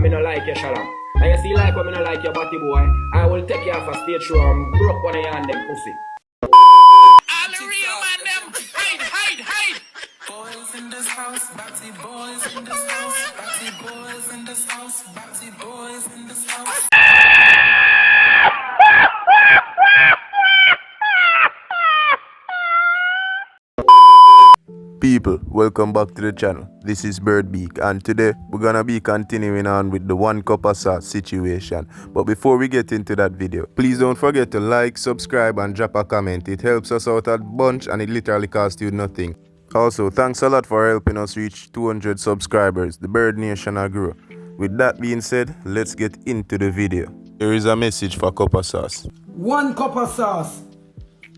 me no like your Shalam. And you see like when me no like your body boy, I will take you off a stage show and broke one of your hand them pussy. All the real man them, hide. Boys in this house, batty boys in this house, batty boys in this house, batty boys in this house. People, welcome back to the channel. This is Birdbeak, and today we're gonna be continuing on with the 1 cup of sauce situation. But before we get into that video, please don't forget to like, subscribe and drop a comment. It helps us out a bunch and it literally costs you nothing. Also, thanks a lot for helping us reach 200 subscribers. The Bird Nation are grow. With that being said, let's get into the video. Here is a message for cup of sauce. 1 cup of sauce.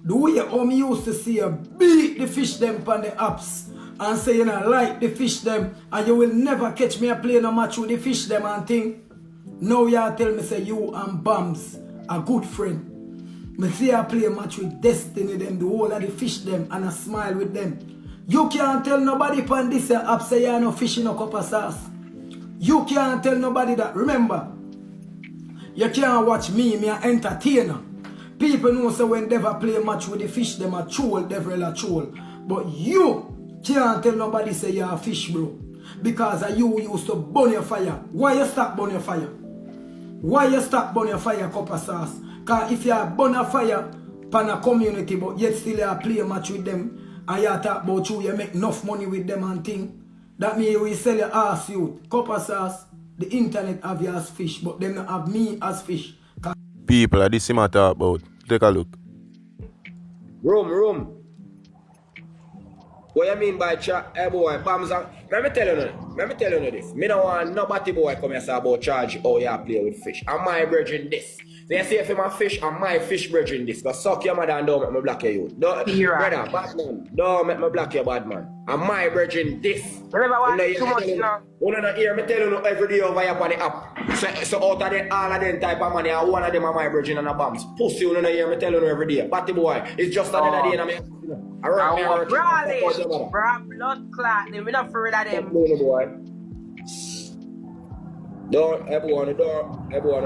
The way me used to see you beat the fish them on the apps and say you know like the fish them and you will never catch me a playing a match with the fish them and thing. Now you tell me say you and Bams a good friend. Me see you play a match with Destiny them, the whole of the fish them and I smile with them. You can't tell nobody upon this app say you no fish in a cup of sauce. You can't tell nobody that. Remember, you can't watch me an entertainer. People know so when they ever play a match with the fish, them a troll, devil a troll. But you can't tell nobody say you're a fish, bro. Because you used to burn your fire. Why you stop burn your fire? Why you stop burn your fire, cup of sauce? Because if you burn a fire pan a community, but yet still you play a match with them, and you talk about you make enough money with them and thing, that means you will sell your ass you. Cup of sauce, the internet have you as fish, but them not have me as fish. People, this is my talk about. Take a look. Room. What you mean by chat? Hey boy, Bams, let me tell you this. Me don't want nobody boy come here say about charge how you play with fish. I'm my brethren this. So you see if I'm a fish, I'm my fish brethren this. Go suck your mother and don't make me block you. Don't, brother, bad man, don't make me block you, bad man. I'm my brethren this. Remember what? Too much now. You don't hear me tell you every day over here on the app. So out of them, all of them type of money, and one of them are my brethren and a Bams. Pussy, you don't hear me tell you every day. Batty boy, it's just another day and I'm Bro, blood clot, we're not afraid of them. Door, everyone the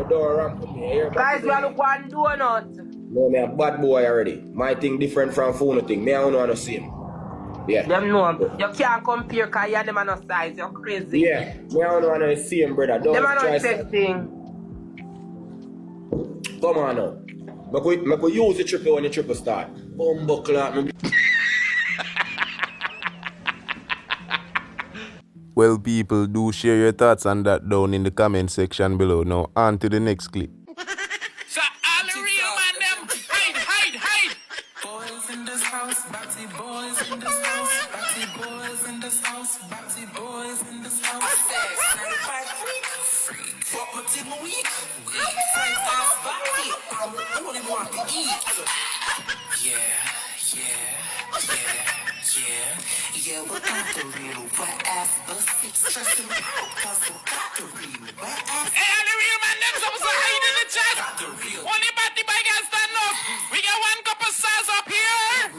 door ramp with me here. Guys, we are look one donut. No, me a bad boy already. My thing different from phone thing. Me I don't know the same. Yeah. Them know. You can't compare because you them are no size. You're crazy. Yeah. Me I don't know the same, brother. Don't them are try not testing. Come on now. Make we use the triple when the triple start. Buckler. Well, people, do share your thoughts on that down in the comment section below. Now, on to the next clip. So all the real man them, hide. Boys in this house, batty boys in this house, batty boys in this house, batty boys in this house. What my team a week? I only want to eat. Yeah, we got the real wet ass busted, stressing out, cause we got the real wet ass. Hey, all the real man, them supposed to hide in the chat. Got the real. Only body by can stand up. We got 1 cup of sauce up here.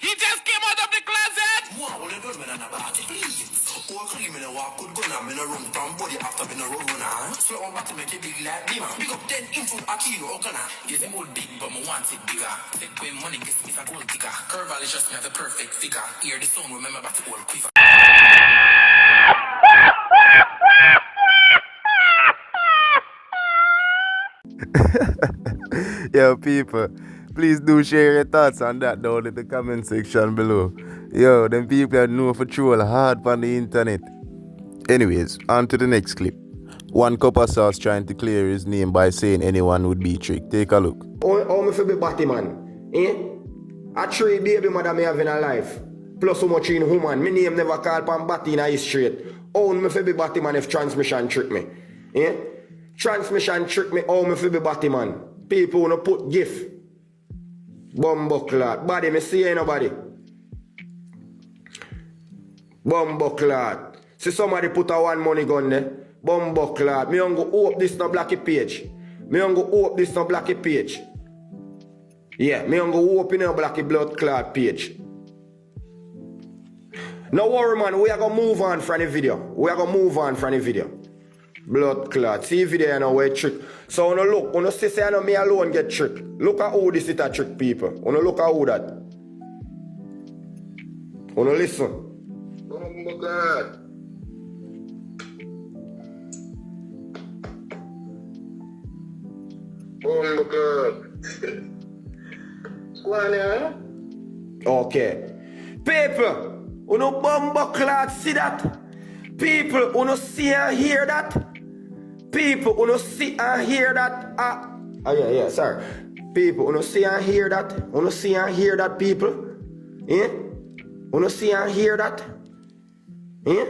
He just came out of the closet. Wow, what you doing, man, about it, please. All cream in a walk, good gun, I'm in a room, from body after in a road runner. Slow on back to make it big like me, man. Big up 10 info, a kilo, okay, yes, I'm old big, but I want it bigger. Take away money, gets me a gold digger. Curve is just me have the perfect figure. Hear the song, remember about the old quiver. Yo, people, please do share your thoughts on that down in the comment section below. Yo, them people that know for troll hard on the internet. Anyways, on to the next clip. 1 cup of sauce trying to clear his name by saying anyone would be tricked. Take a look. How me fi be batty man? A 3 baby mother me have in a life. Plus so much in human. Me name never call pan batty in a street. How me fi be batty man if transmission trick me? Transmission trick me, how me fi be batty man? People wanna put gift. Bumbuckler. Body me see nobody. Bumbuckler. See somebody put a 1 money gun there. Bumbuckler. Me don't go open this no blacky page. Me don't go open this no blacky page. Yeah, me don't go open no blacky blood clot page. No worry man, we are gonna move on from the video. Blood clot. See video you know where trick. So uno look, uno see say I know me alone get trick. Look at who this is a trick people. Uno look at who that. Uno listen. Oh my God. Oh my God. Go on here. Okay. People, uno bumbo clot see that? People, uno see and hear that? People, uno see and hear that? Yeah, sorry. People, uno see and hear that? Uno see and hear that, people? Yeah? Uno see and hear that? Yeah?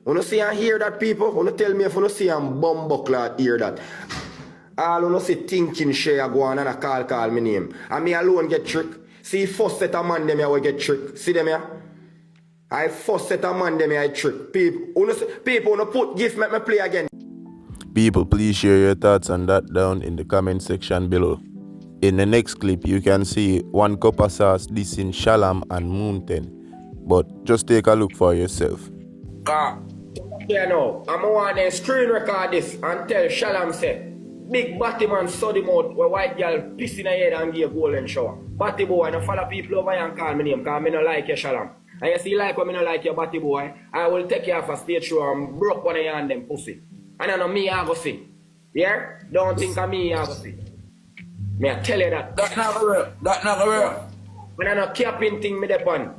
Uno see and hear that, people? Uno tell me if uno see and bumbo clot hear that. All uno see thinking share go on and a call me name. And me alone get tricked. See first set of man them here will get tricked. See them here? I first set of man them here I trick. People uno put gift make me play again. People, please share your thoughts on that down in the comment section below. In the next clip, you can see one cup of sauce dissing Shalam and Mountain. But just take a look for yourself. Yeah, no, I'm going to screen record this and tell Shalam say, big batty man saw him out where white girl piss in her head and give a golden shower. Batty boy, no follow people over here and call me name because I don't like you, Shalam. And you see like when I don't like your batty boy, I will take you off a stage show and broke one of your hand them pussy. And I know me I go see. Yeah? Don't think of me I go see. Me I tell you that. That never real. That never real. When I no capping thing me depon.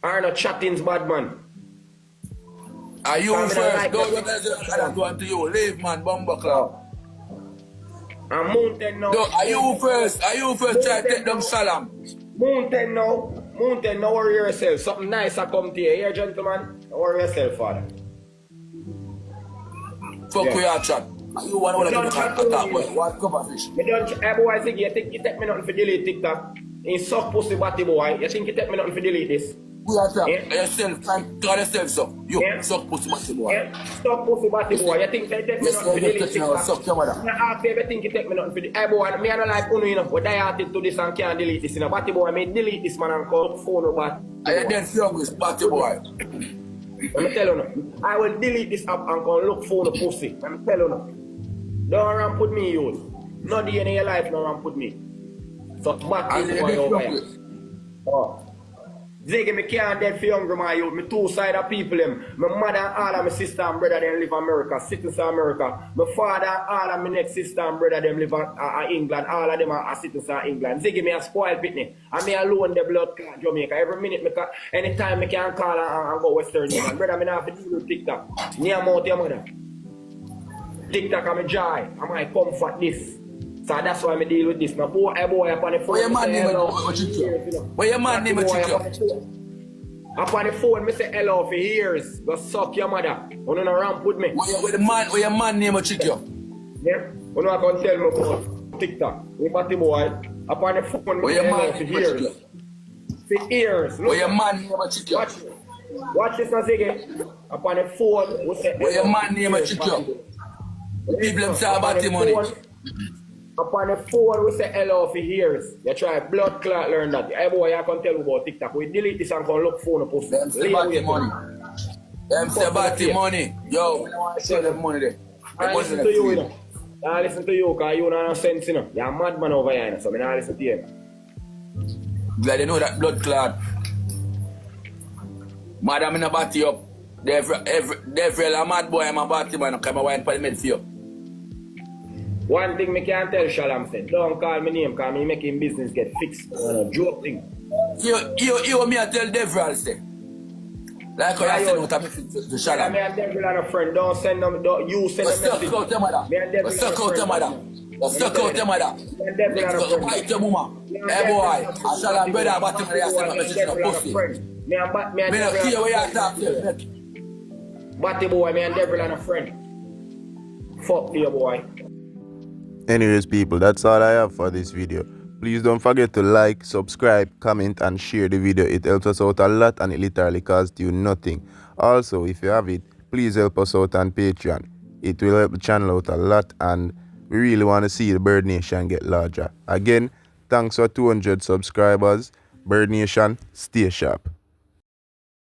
Or no chattings bad man. Are you first? Don't you guys just want to you. Leave man, bumbo club. And Mountain now. Are you first? Are you first try to take them Shalam? Mountain now. Mountain now worry yourself. Something nice I come to you. Here gentlemen. Don't worry yourself, father. Fuck with your chat. You want to attack with what cover fish? Me don't boy think you think you take me nothing for delete TikTok. In suck pussy batty boy. You think you take me nothing for delete this? We are trying yourself, try yourself so. You suck pussy batty boy. Yeah, suck pussy batty boy. You think you take me nothing for delete TikTok? Suck your mother. I ask you if you think you take me nothing for delete. Boy, me I don't like uno you know. But I hearted to this and can't delete this. You know, batty boy, me delete this man and call phone or bat. I then feel with batty boy. Let me tell you now. I will delete this app and go look for the pussy. Let me tell you now. Don't run put me, you. No day in your life, no run put me. So back this boy over here. Oh. Ziggy, me can't dead for younger my youth. Me two side of people them. My mother and all of my sister and brother them live in America, citizens of America. My father and all of my next sister and brother them live in England. All of them are citizens of England. Ziggy, me a spoiled pitney. And me alone the blood clot Jamaica. Every minute, anytime me can call and go Western Union. Brother, me not have to deal with TikTok. Near out your mother. TikTok am my joy. And my comfort this. So that's why I deal with this. Now, boy upon the phone. What your man name What your man name upon the phone, I say hello for years. Go suck your mother. You don't ramp with me. What your man name a chick you? Yeah? You know I can tell me about TikTok. We party boy. Upon the phone, I say hello for years. For years. What your man name a chick you? Watch this now, Ziggy. Upon the phone, we say what your man name a chick you? People them say about the money. Upon the phone, we say hello for years. You try blood clot learn that. Hey boy, I can tell you about TikTok. We delete this and can look phone post. Them say about the money. Them say about the money. Yo, we don't want to sell them money there. I listen to you, you know. I listen to you because you don't have sense, you know. You're a madman over here, you know, so I don't listen to you. Glad you know that blood clot. Madam in a batty up. Every a mad boy, I'm a batty man. Come a wine for the med for you. One thing me can't tell Shalam said, don't call me name because me making business get fixed. Joke thing. You me I tell Devil say. Like how I said what I message to Shalam. Me and Devil and a friend, don't send them, you send them message. Suck out your mother. Suck out your mother. Suck out your mother. Bite your mama. Hey boy, Shalam brother about to me I send a message to pussy. Me no care where you talk to. Batty boy, me and Devil and a friend. Fuck you boy. Anyways, people, that's all I have for this video. Please don't forget to like, subscribe, comment and share the video. It helps us out a lot and it literally costs you nothing. Also, if you have it, please help us out on Patreon. It will help the channel out a lot and we really want to see the Bird Nation get larger. Again, thanks for 200 subscribers. Bird Nation, stay sharp.